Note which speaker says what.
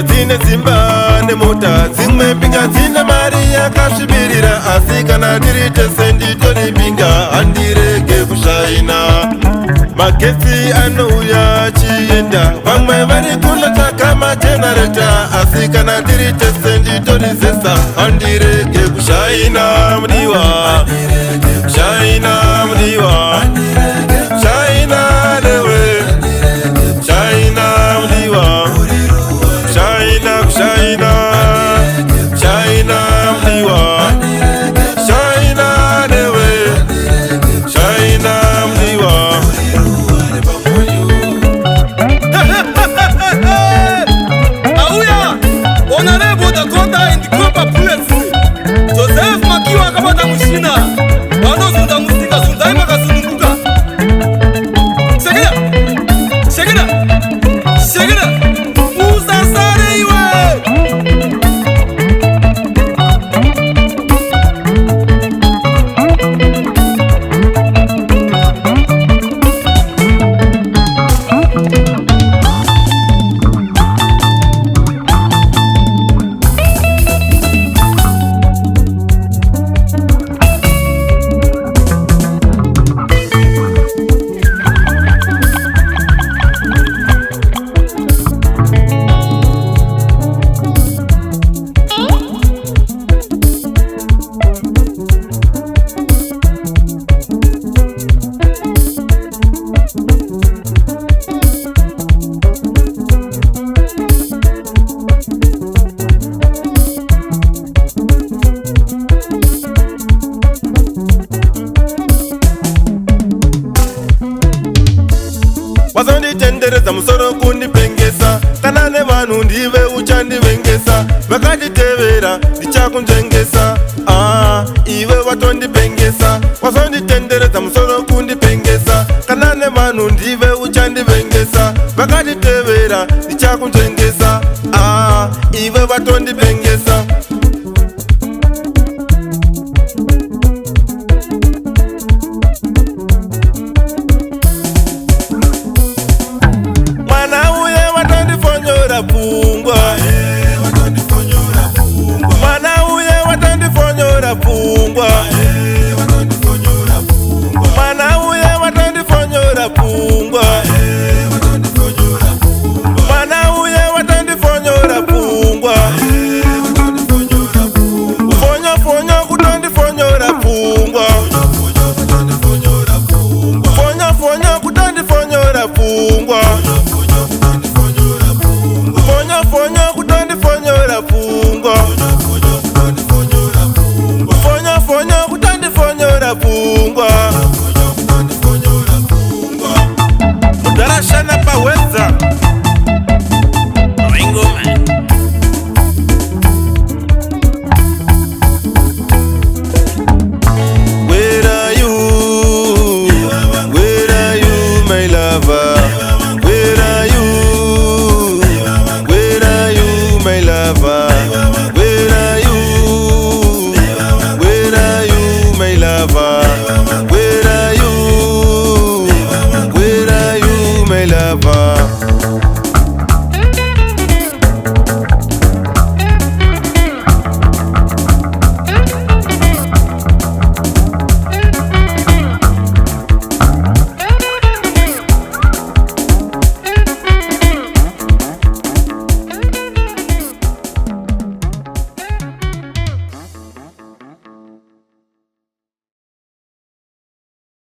Speaker 1: pinga zine zimba nemota dzimwe pinga zine mari yakasvibirira asi kana tiri tese nditori pinga handirege kushaina magetsi anouya achienda vamwe vari kunotsvaka majenareta asi kana tiri tese nditori zesa handirege kushaina mudiwa shaina mudiwa shaina newe shaina mudiwa shaina kushaina shaina mudiwa shaina newe shaina mudiwa.
Speaker 2: Auya honorable Dakota in the Copa Police Joseph Makiwa kapata mushina wanozunda musika zunda imakazunguka shekera shekera shekera usasare iwe
Speaker 1: wazonditendereza musoro kundipengesa kana nevanhu ndive uchandivengesa vakanditevera ndichakunzvengesa ive watondipengesa wazonditendereza musoro kundipengesa kana nevanhu ndive uchandivengesa vakanditevera ndichakunzvengesa ive watondipengesa. Pungwa mwana uye watandifonyora pungwa mwana uye watandifonyora pungwa mwana uye watandifonyora pungwa fonyo fonyo kutandifonyora pungwa fonyo fonyo kutandifonyora pungwa fonyo kutandifonyora pungwa fonyo fonyo kutandifonyora pungwa